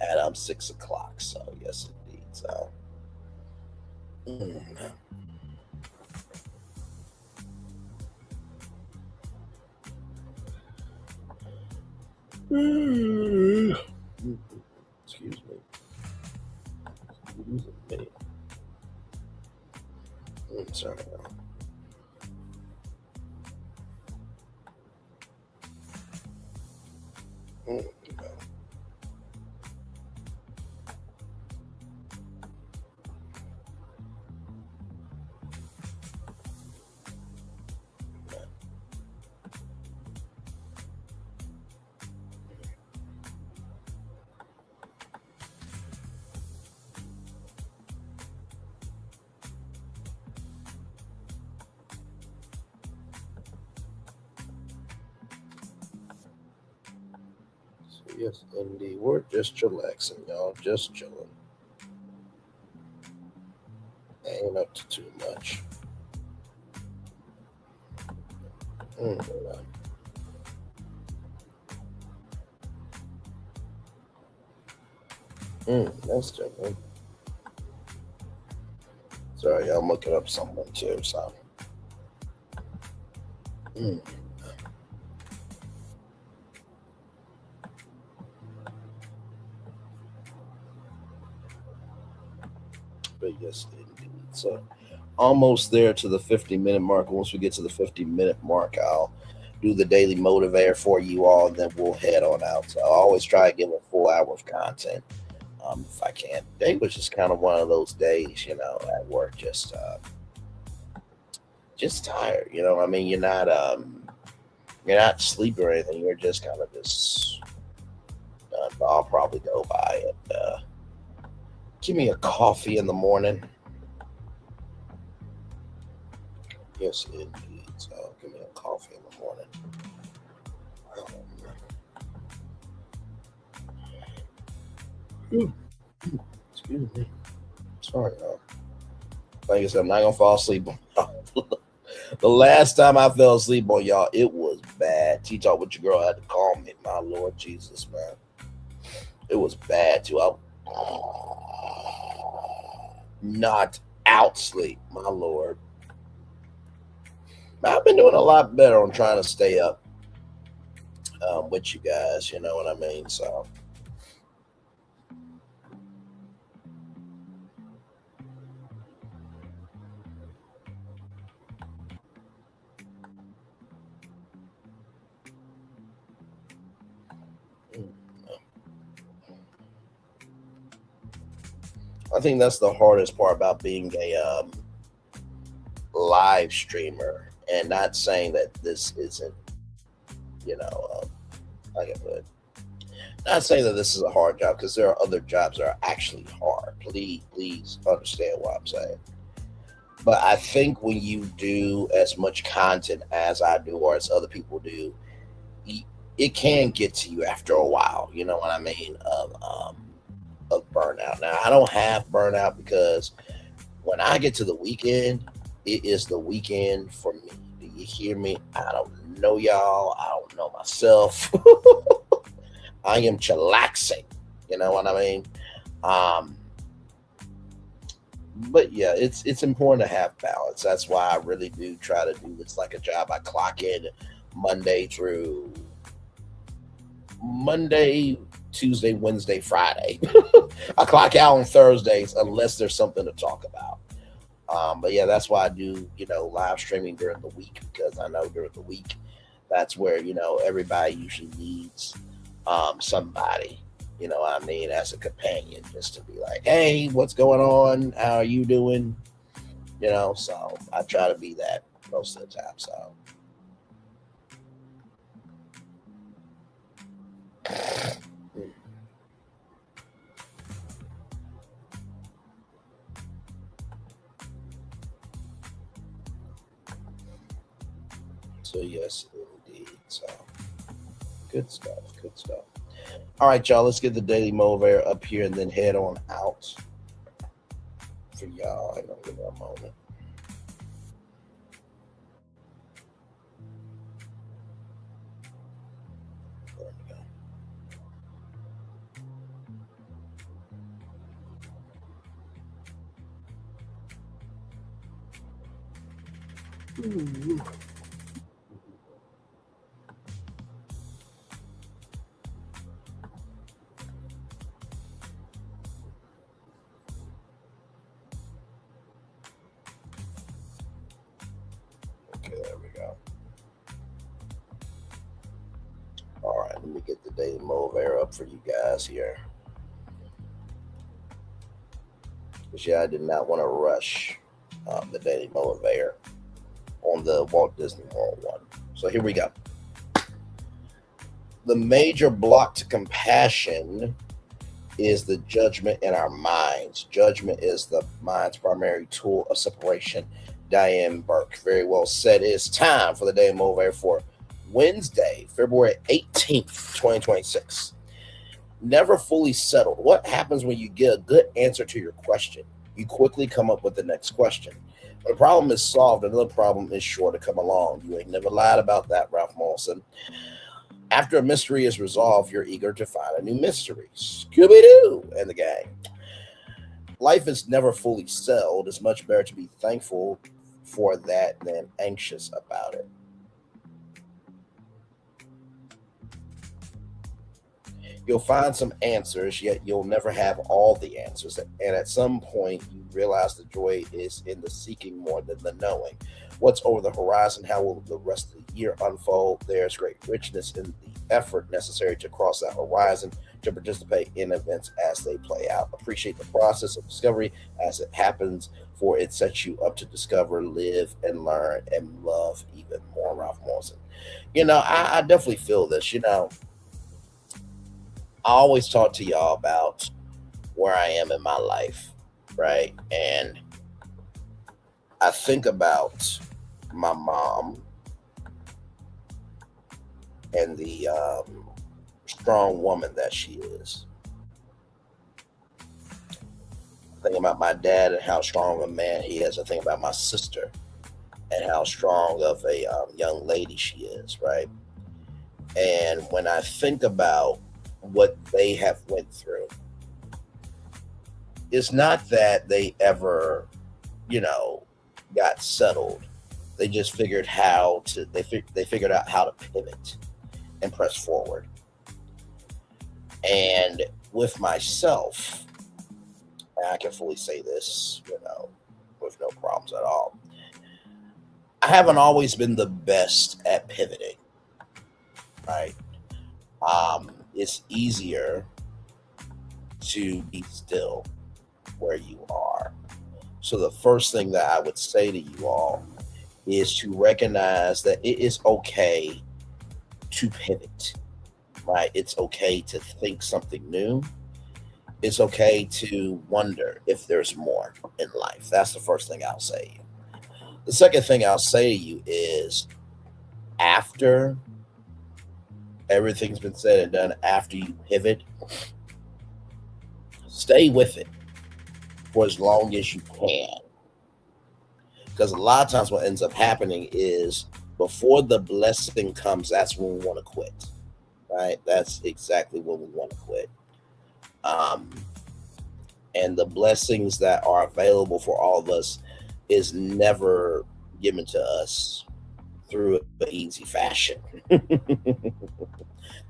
at 6 o'clock. So, yes, indeed. So, excuse me. Sorry. Yes, indeed. We're just chillaxing, y'all. Just chilling. Ain't up to too much. That's different. Sorry, I'm looking up something too. So, but yes, indeed. So, almost there to the 50-minute mark. Once we get to the 50-minute mark, I'll do the daily motivator for you all, and then we'll head on out. So, I always try to give a full hour of content. If I can. Today was just kind of one of those days, at work, just tired. You know what I mean? You're not sleeping or anything. You're just kind of just. I'll probably go by and give me a coffee in the morning. Yes, indeed. So give me a coffee in the morning. Excuse me. Sorry, y'all. Like I said, I'm not gonna fall asleep on y'all. The last time I fell asleep on y'all, it was bad. T-Talk with your girl had to call me. My Lord Jesus, man. It was bad too. I not out sleep, my Lord. I've been doing a lot better on trying to stay up with you guys. You know what I mean? So. I think that's the hardest part about being a live streamer, and not saying that this isn't, like I put, not saying that this is a hard job, because there are other jobs that are actually hard. Please understand what I'm saying. But I think when you do as much content as I do, or as other people do, it can get to you after a while. You know what I mean? Of burnout. Now, I don't have burnout, because when I get to the weekend, it is the weekend for me. Do you hear me? I don't know y'all. I don't know myself. I am chillaxing. You know what I mean? But yeah, it's important to have balance. That's why I really do try to do this like a job. I clock in Monday, Tuesday, Wednesday, Friday. I clock out on Thursdays unless there's something to talk about. But yeah, that's why I do, live streaming during the week, because I know during the week, that's where, everybody usually needs somebody, what I mean, as a companion, just to be like, hey, what's going on? How are you doing? So I try to be that most of the time. So. So yes, indeed. So good stuff. All right, y'all. Let's get the daily motivator up here and then head on out for y'all. Hang on, give me a moment. There we go. Okay, there we go. All right, let me get the daily motivator up for you guys here. Because yeah, I did not want to rush the daily motivator on the Walt Disney World one. So here we go. The major block to compassion is the judgment in our minds. Judgment is the mind's primary tool of separation. Diane Burke. Very well said. It's time for the daily motivator for Wednesday, February 18th, 2026. never fully settled. What happens when you get a good answer to your question? You quickly come up with the next question. When a problem is solved, another problem is sure to come along. You ain't never lied about that, Ralph Molson. After a mystery is resolved, you're eager to find a new mystery. Scooby-Doo and the gang. Life is never fully settled. It's much better to be thankful for that than anxious about it. You'll find some answers, yet you'll never have all the answers. And at some point, you realize the joy is in the seeking more than the knowing. What's over the horizon? How will the rest of the year unfold? There's great richness in the effort necessary to cross that horizon, to participate in events as they play out. Appreciate the process of discovery as it happens, for it sets you up to discover, live, and learn, and love even more. Ralph Molson. I definitely feel this. I always talk to y'all about where I am in my life, right? And I think about my mom and the strong woman that she is. I think about my dad and how strong a man he is. I think about my sister and how strong of a young lady she is, right? And when I think about what they have went through, it's not that they ever, got settled. They just figured they figured out how to pivot and press forward. And with myself, and I can fully say this, with no problems at all, I haven't always been the best at pivoting, right? It's easier to be still where you are. So the first thing that I would say to you all is to recognize that it is okay to pivot, right? It's okay to think something new. It's okay to wonder if there's more in life. That's the first thing I'll say to you. The second thing I'll say to you is, after everything's been said and done, after you pivot, stay with it for as long as you can. Because a lot of times what ends up happening is, before the blessing comes, that's when we want to quit, right? That's exactly when we want to quit. And the blessings that are available for all of us is never given to us through an easy fashion. That's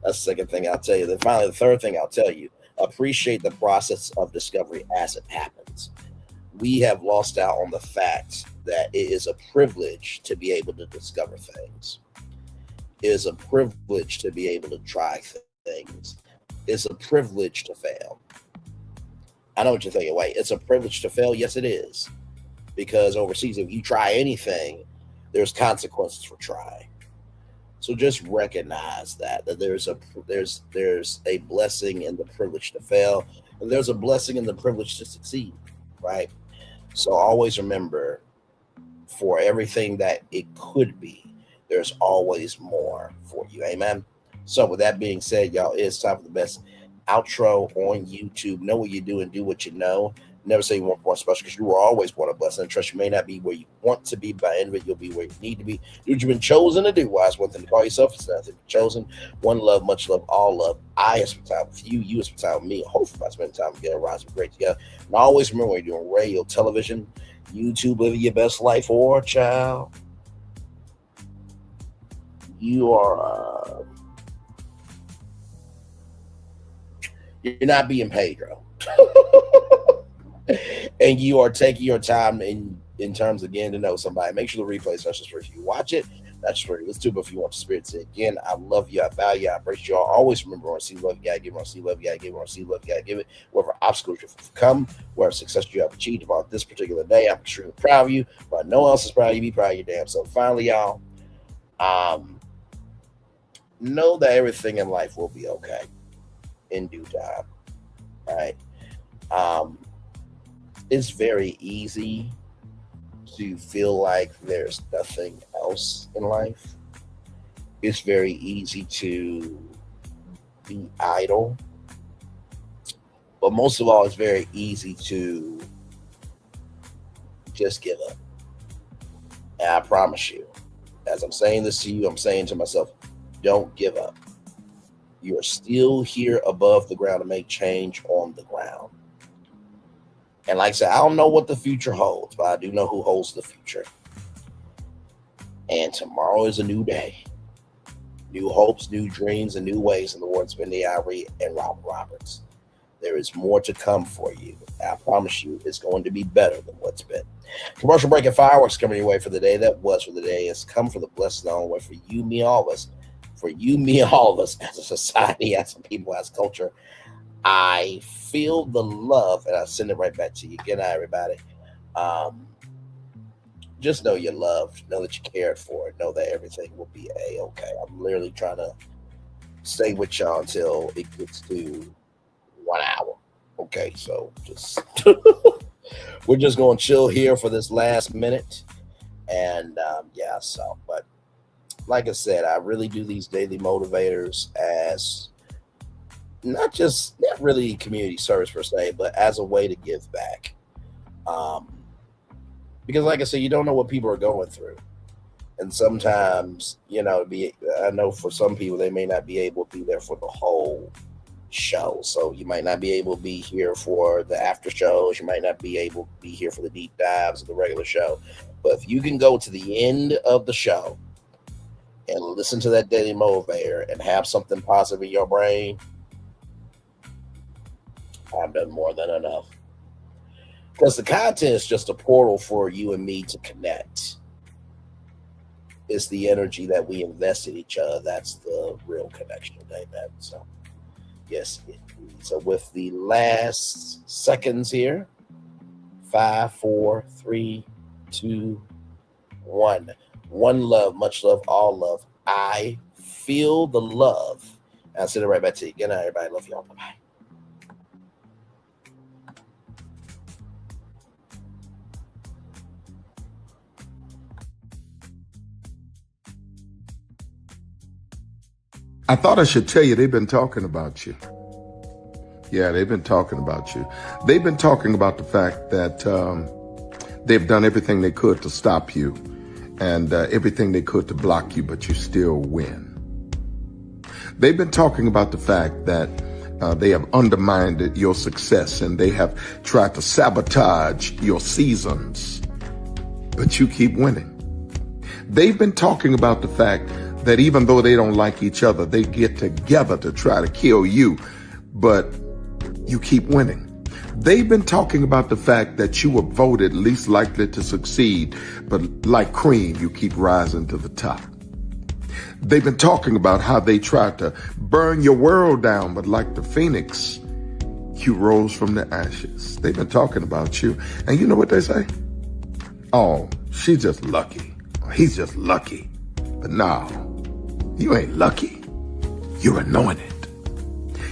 the second thing I'll tell you. Then finally, the third thing I'll tell you, appreciate the process of discovery as it happens. We have lost out on the fact that it is a privilege to be able to discover things. It is a privilege to be able to try things. It's a privilege to fail. I know what you're thinking. Wait, it's a privilege to fail? Yes, it is. Because overseas, if you try anything, there's consequences for trying. So just recognize that there's a blessing in the privilege to fail, and there's a blessing in the privilege to succeed, right? So always remember, for everything that it could be, there's always more for you. Amen. So with that being said, y'all, it's time for the best outro on YouTube. Know what you do and do what you know. Never say you want more special, because you will always want a blessing. And trust, you may not be where you want to be, but by the end of it, you'll be where you need to be. Do what you've been chosen to do. Why? It's one thing to call yourself. It's nothing to be chosen. One love, much love, all love. I have spent time with you. You have spent time with me. Hopefully, by spending time together, rising great together. And always remember, when you're doing radio, television, YouTube, living your best life, or child, you are you're not being Pedro. And you are taking your time in terms of getting to know somebody. Make sure the replay is not just for you watch it, not just for you listen to, but if you want the spirit to again, I love you, I value you, I embrace you all. Always remember, on see love, you gotta give it, on see love, you gotta give it, on see love, you gotta give it. Whatever obstacles you've come, whatever success you have achieved about this particular day, I'm extremely proud of you, but no one else is proud of you. Be proud of your damn self. Finally, y'all, know that everything in life will be okay in due time. All right. It's very easy to feel like there's nothing else in life. It's very easy to be idle But most of all, it's very easy to just give up. And I promise you, as I'm saying this to you, I'm saying to myself, don't give up. You are still here above the ground to make change on the ground. And like I said, I don't know what the future holds, but I do know who holds the future. And tomorrow is a new day. New hopes, new dreams, and new ways, in the words of Benny Ivory and Robert Roberts. There is more to come for you. I promise you, it's going to be better than what's been. Commercial break and fireworks coming your way for the day. That was for the day. It's come for the blessed on way for you, me, all of us. For you, me, all of us as a society, as a people, as culture. I feel the love, and I send it right back to you. Good night, everybody. Just know you're loved. Know that you cared for it. Know that everything will be A-okay. I'm literally trying to stay with y'all until it gets to 1 hour. Okay, so just we're just going to chill here for this last minute. And but like I said, I really do these daily motivators as not really community service per se, but as a way to give back. Because like I said, you don't know what people are going through. And sometimes, I know for some people, they may not be able to be there for the whole show. So you might not be able to be here for the after shows. You might not be able to be here for the deep dives of the regular show. But if you can go to the end of the show and listen to that daily motivator and have something positive in your brain, I've done more than enough. Because the content is just a portal for you and me to connect. It's the energy that we invest in each other. That's the real connection. Amen. So, yes. So with the last seconds here, 5, 4, 3, 2, 1. One love, much love, all love. I feel the love. And I'll send it right back to you. Good night, everybody. Love y'all. Bye-bye. I thought I should tell you, they've been talking about you. Yeah, they've been talking about you. They've been talking about the fact that they've done everything they could to stop you and everything they could to block you, but you still win. They've been talking about the fact that they have undermined your success and they have tried to sabotage your seasons, but you keep winning. They've been talking about the fact that even though they don't like each other, they get together to try to kill you, but you keep winning. They've been talking about the fact that you were voted least likely to succeed, but like cream, you keep rising to the top. They've been talking about how they tried to burn your world down, but like the phoenix, you rose from the ashes. They've been talking about you, and you know what they say? Oh, she's just lucky. He's just lucky. But no, you ain't lucky. You're anointed.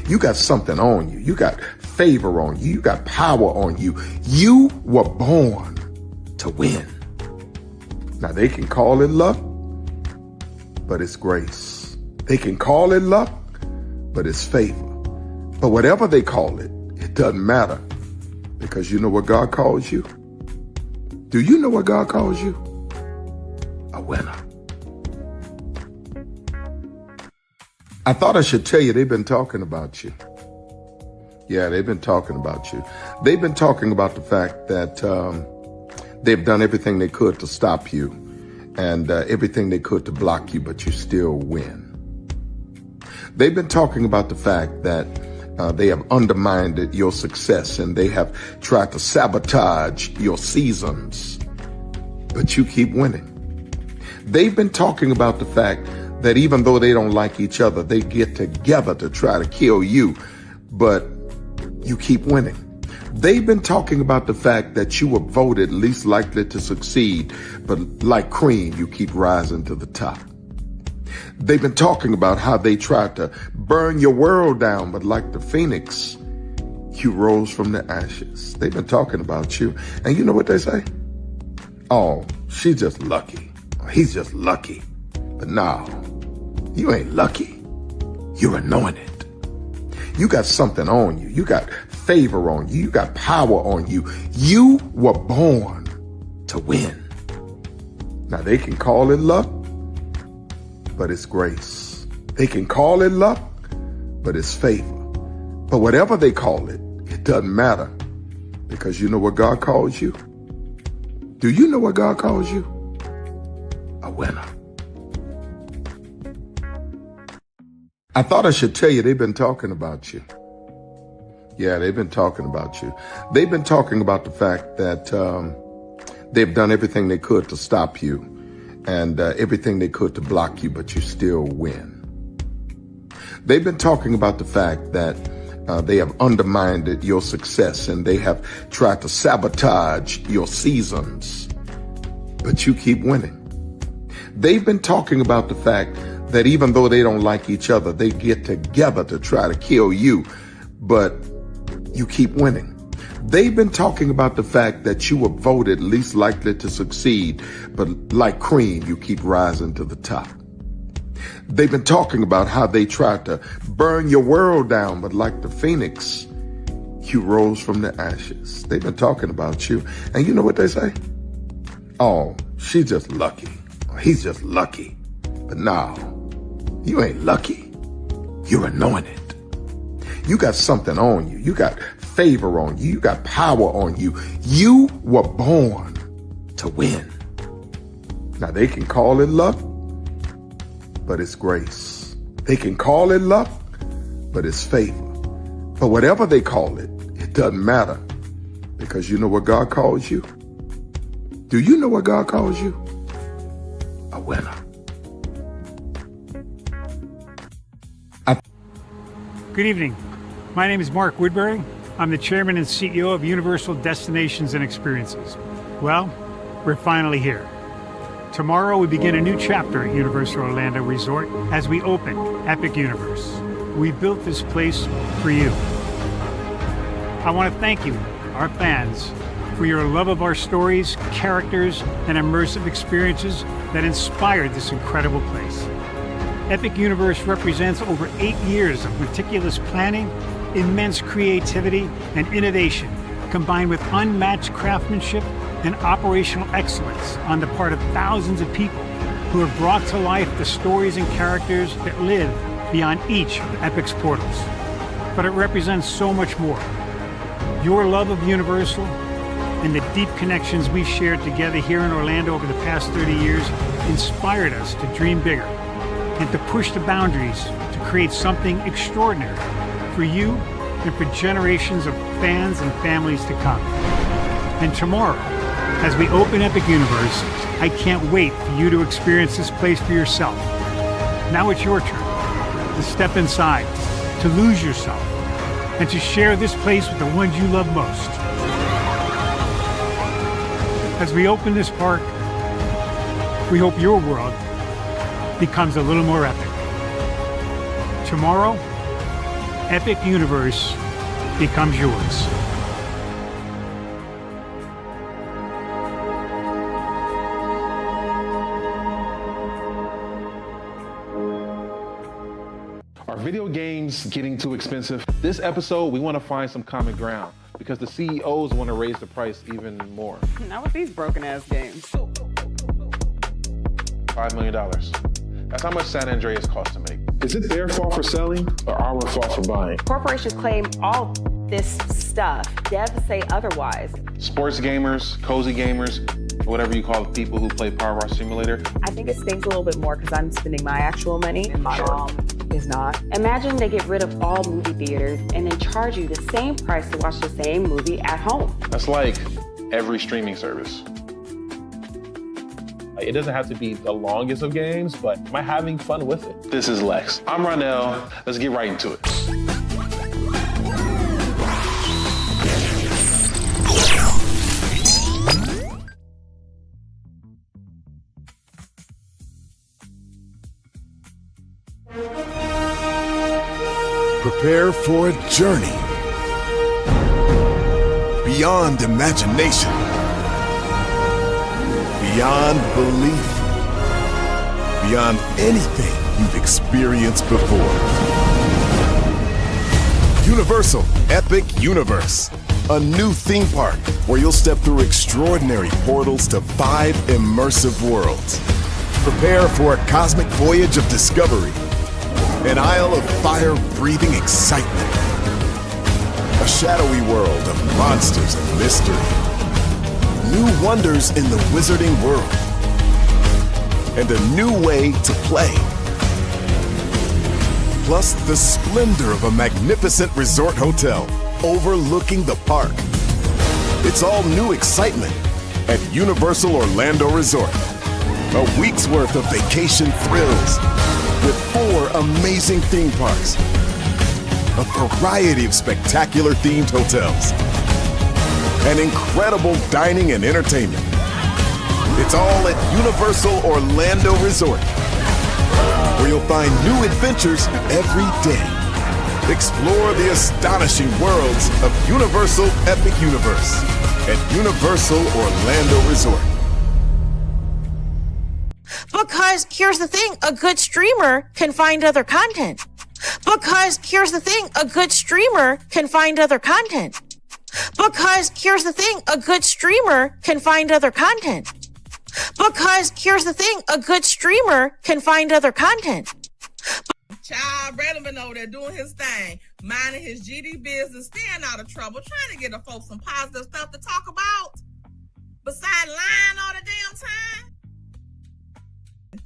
You got something on you. You got favor on you. You got power on you. You were born to win. Now, they can call it luck, but it's grace. They can call it luck, but it's favor. But whatever they call it, it doesn't matter, because you know what God calls you? Do you know what God calls you? A winner. I thought I should tell you, they've been talking about you. Yeah, they've been talking about you. They've been talking about the fact that they've done everything they could to stop you and everything they could to block you, but you still win. They've been talking about the fact that they have undermined your success and they have tried to sabotage your seasons, but you keep winning. They've been talking about the fact that even though they don't like each other, they get together to try to kill you, but you keep winning. They've been talking about the fact that you were voted least likely to succeed, but like cream, you keep rising to the top. They've been talking about how they tried to burn your world down, but like the phoenix, you rose from the ashes. They've been talking about you, and you know what they say? Oh, she's just lucky. He's just lucky. But no, you ain't lucky. You're anointed. You got something on you. You got favor on you. You got power on you. You were born to win. Now, they can call it luck, but it's grace. They can call it luck, but it's favor. But whatever they call it, it doesn't matter, because you know what God calls you? Do you know what God calls you? A winner. I thought I should tell you, they've been talking about you. Yeah, they've been talking about you. They've been talking about the fact that they've done everything they could to stop you and everything they could to block you, but you still win. They've been talking about the fact that they have undermined your success and they have tried to sabotage your seasons, but you keep winning. They've been talking about the fact that even though they don't like each other, they get together to try to kill you, but you keep winning. They've been talking about the fact that you were voted least likely to succeed, but like cream, you keep rising to the top. They've been talking about how they tried to burn your world down, but like the phoenix, you rose from the ashes. They've been talking about you. And you know what they say? Oh, she's just lucky. He's just lucky. But no, you ain't lucky. You're anointed. You got something on you. You got favor on you. You got power on you. You were born to win. Now, they can call it luck, but it's grace. They can call it luck, but it's favor. But whatever they call it, it doesn't matter, because you know what God calls you? Do you know what God calls you? A winner. Good evening. My name is Mark Woodbury. I'm the chairman and CEO of Universal Destinations and Experiences. Well, we're finally here. Tomorrow we begin a new chapter at Universal Orlando Resort as we open Epic Universe. We built this place for you. I want to thank you, our fans, for your love of our stories, characters, and immersive experiences that inspired this incredible place. Epic Universe represents over 8 years of meticulous planning, immense creativity, and innovation, combined with unmatched craftsmanship and operational excellence on the part of thousands of people who have brought to life the stories and characters that live beyond each of Epic's portals. But it represents so much more. Your love of Universal and the deep connections we've shared together here in Orlando over the past 30 years inspired us to dream bigger and to push the boundaries to create something extraordinary for you and for generations of fans and families to come. And tomorrow, as we open Epic Universe, I can't wait for you to experience this place for yourself. Now it's your turn to step inside, to lose yourself, and to share this place with the ones you love most. As we open this park, we hope your world becomes a little more epic. Tomorrow, Epic Universe becomes yours. Are video games getting too expensive? This episode, we want to find some common ground because the CEOs want to raise the price even more. Not with these broken-ass games. $5 million. That's how much San Andreas costs to make. Is it their fault for selling or our fault for buying? Corporations claim all this stuff. Devs say otherwise. Sports gamers, cozy gamers, whatever you call the people who play Power Wash Simulator. I think it stings a little bit more because I'm spending my actual money and my mom is not. Imagine they get rid of all movie theaters and then charge you the same price to watch the same movie at home. That's like every streaming service. It doesn't have to be the longest of games, but am I having fun with it? This is Lex. I'm Ronell. Let's get right into it. Prepare for a journey beyond imagination, beyond belief, beyond anything you've experienced before. Universal Epic Universe, a new theme park where you'll step through extraordinary portals to 5 immersive worlds. Prepare for a cosmic voyage of discovery, an isle of fire-breathing excitement, a shadowy world of monsters and mystery, new wonders in the wizarding world, and a new way to play. Plus the splendor of a magnificent resort hotel overlooking the park. It's all new excitement at Universal Orlando Resort. A week's worth of vacation thrills with 4 amazing theme parks, a variety of spectacular themed hotels, and incredible dining and entertainment. It's all at Universal Orlando Resort, where you'll find new adventures every day. Explore the astonishing worlds of Universal Epic Universe at Universal Orlando Resort. Because here's the thing, a good streamer can find other content. Because here's the thing, a good streamer can find other content. Because here's the thing, a good streamer can find other content. Because here's the thing, a good streamer can find other content. Child Redman over there doing his thing, minding his GD business, staying out of trouble, trying to get the folks some positive stuff to talk about, besides lying all the damn time.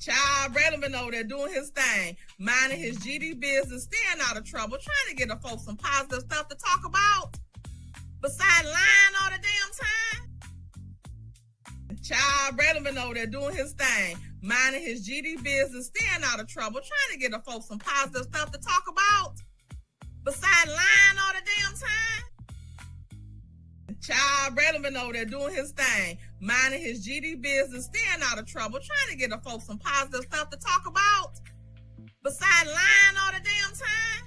Child Redman over there doing his thing, minding his GD business, staying out of trouble, trying to get the folks some positive stuff to talk about, besides lying all the damn time. Child Redman over there doing his thing, minding his GD business, staying out of trouble, trying to get the folks some positive stuff to talk about, besides lying all the damn time. Child Redman over there doing his thing, minding his GD business, staying out of trouble, trying to get the folks some positive stuff to talk about, besides lying all the damn time.